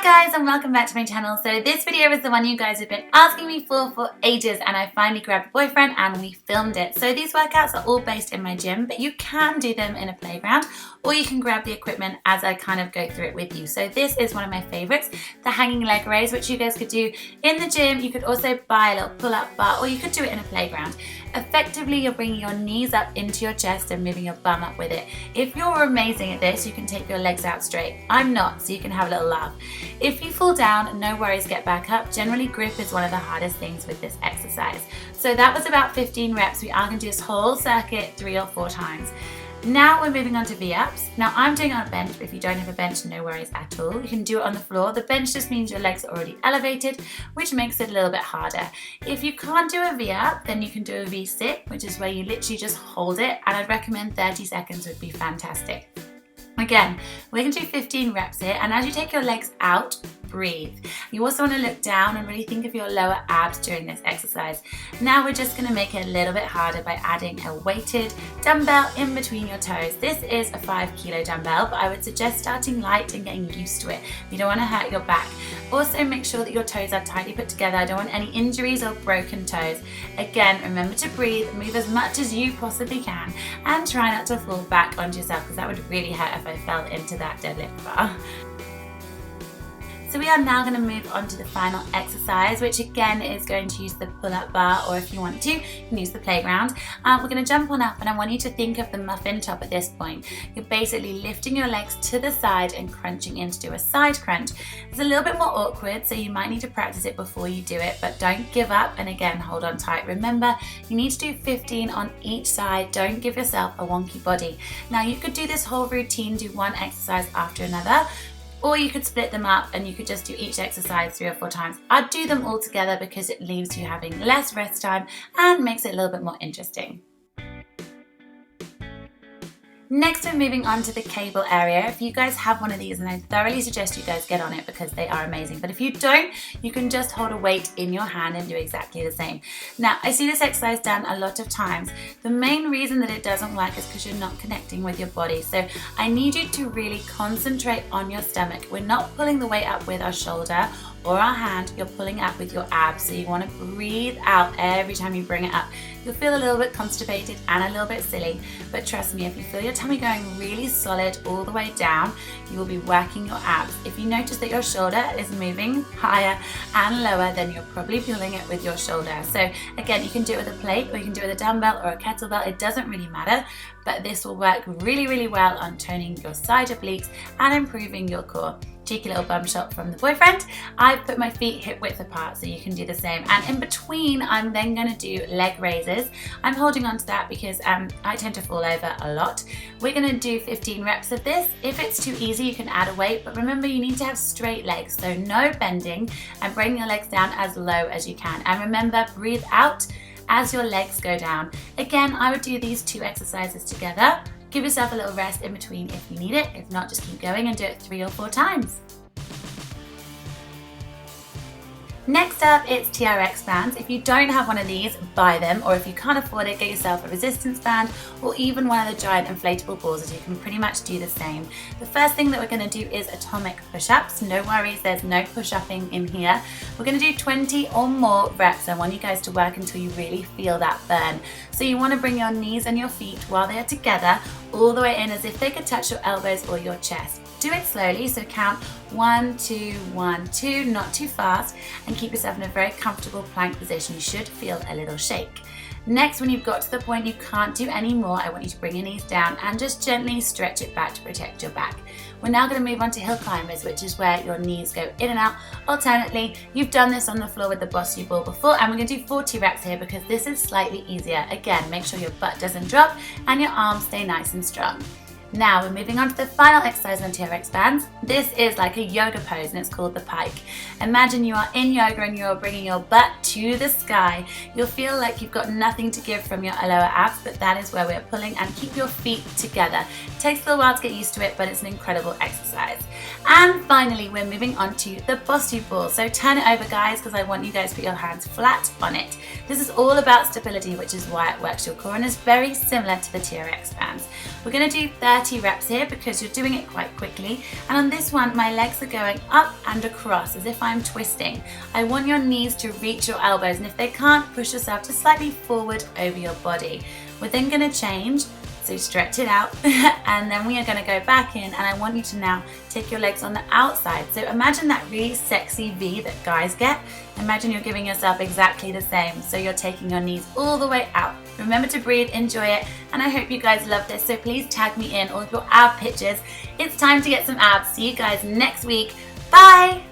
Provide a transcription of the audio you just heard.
Hi guys and welcome back to my channel. So this video is the one you guys have been asking me for ages, and I finally grabbed a boyfriend and we filmed it. So these workouts are all based in my gym, but you can do them in a playground or you can grab the equipment as I kind of go through it with you. So this is one of my favorites, the hanging leg raise, which you guys could do in the gym. You could also buy a little pull-up bar or you could do it in a playground. Effectively, you're bringing your knees up into your chest and moving your bum up with it. If you're amazing at this, you can take your legs out straight. I'm not, so you can have a little laugh. If you fall down, no worries, get back up. Generally, grip is one of the hardest things with this exercise. So that was about 15 reps. We are going to do this whole circuit 3 or 4 times. Now we're moving on to V-ups. Now I'm doing it on a bench, but if you don't have a bench, no worries at all. You can do it on the floor. The bench just means your legs are already elevated, which makes it a little bit harder. If you can't do a V-up, then you can do a V-sit, which is where you literally just hold it, and I'd recommend 30 seconds would be fantastic. Again, we're going to do 15 reps here, and as you take your legs out, breathe. You also want to look down and really think of your lower abs during this exercise. Now we're just going to make it a little bit harder by adding a weighted dumbbell in between your toes. This is a 5 kilo dumbbell, but I would suggest starting light and getting used to it. You don't want to hurt your back. Also make sure that your toes are tightly put together. I don't want any injuries or broken toes. Again, remember to breathe, move as much as you possibly can, and try not to fall back onto yourself, because that would really hurt if I fell into that deadlift bar. So we are now going to move on to the final exercise, which again is going to use the pull-up bar, or if you want to, you can use the playground. We're going to jump on up, and I want you to think of the muffin top at this point. You're basically lifting your legs to the side and crunching in to do a side crunch. It's a little bit more awkward, so you might need to practice it before you do it, but don't give up, and again, hold on tight. Remember, you need to do 15 on each side. Don't give yourself a wonky body. Now you could do this whole routine, do one exercise after another, or you could split them up and you could just do each exercise 3 or 4 times. I'd do them all together because it leaves you having less rest time and makes it a little bit more interesting. Next, we're moving on to the cable area. If you guys have one of these, and I thoroughly suggest you guys get on it because they are amazing. But if you don't, you can just hold a weight in your hand and do exactly the same. Now, I see this exercise done a lot of times. The main reason that it doesn't work is because you're not connecting with your body. So I need you to really concentrate on your stomach. We're not pulling the weight up with our shoulder or our hand, you're pulling up with your abs. So you want to breathe out every time you bring it up. You'll feel a little bit constipated and a little bit silly, but trust me, if you feel your tummy going really solid all the way down, you will be working your abs. If you notice that your shoulder is moving higher and lower, then you're probably pulling it with your shoulder. So again, you can do it with a plate, or you can do it with a dumbbell or a kettlebell. It doesn't really matter, but this will work really, really well on toning your side obliques and improving your core. Cheeky little bum shot from the boyfriend. I've put my feet hip width apart, so you can do the same. And in between, I'm then going to do leg raises. I'm holding on to that because I tend to fall over a lot. We're going to do 15 reps of this. If it's too easy, you can add a weight, but remember, you need to have straight legs, so no bending, and bring your legs down as low as you can. And remember, breathe out as your legs go down. Again, I would do these 2 exercises together. Give yourself a little rest in between if you need it. If not, just keep going and do it 3 or 4 times. Next up, it's TRX bands. If you don't have one of these, buy them, or if you can't afford it, get yourself a resistance band or even one of the giant inflatable balls, as you can pretty much do the same. The first thing that we're going to do is atomic push-ups. No worries, there's no push-upping in here. We're going to do 20 or more reps. I want you guys to work until you really feel that burn. So you want to bring your knees and your feet while they are together all the way in, as if they could touch your elbows or your chest. Do it slowly, so count 1, 2, 1, 2, not too fast, and keep yourself in a very comfortable plank position. You should feel a little shake. Next, when you've got to the point you can't do any more, I want you to bring your knees down and just gently stretch it back to protect your back. We're now going to move on to hill climbers, which is where your knees go in and out alternately. You've done this on the floor with the bossy ball before, and we're going to do 40 reps here because this is slightly easier. Again, make sure your butt doesn't drop and your arms stay nice and strong. Now we're moving on to the final exercise on TRX bands. This is like a yoga pose, and it's called the pike. Imagine you are in yoga and you're bringing your butt to the sky. You'll feel like you've got nothing to give from your lower abs, but that is where we're pulling, and keep your feet together. It takes a little while to get used to it, but it's an incredible exercise. And finally, we're moving on to the bossy ball. So turn it over, guys, because I want you guys to put your hands flat on it. This is all about stability, which is why it works your core and is very similar to the TRX bands. We're going to do 30 reps here because you're doing it quite quickly. And on this one, my legs are going up and across as if I'm twisting. I want your knees to reach your elbows, and if they can't, push yourself just slightly forward over your body. We're then going to change. So stretch it out and then we are going to go back in, and I want you to now take your legs on the outside. So imagine that really sexy V that guys get. Imagine you're giving yourself exactly the same. So you're taking your knees all the way out. Remember to breathe, enjoy it, and I hope you guys love this. So please tag me in all of your ab pictures. It's time to get some abs. See you guys next week. Bye!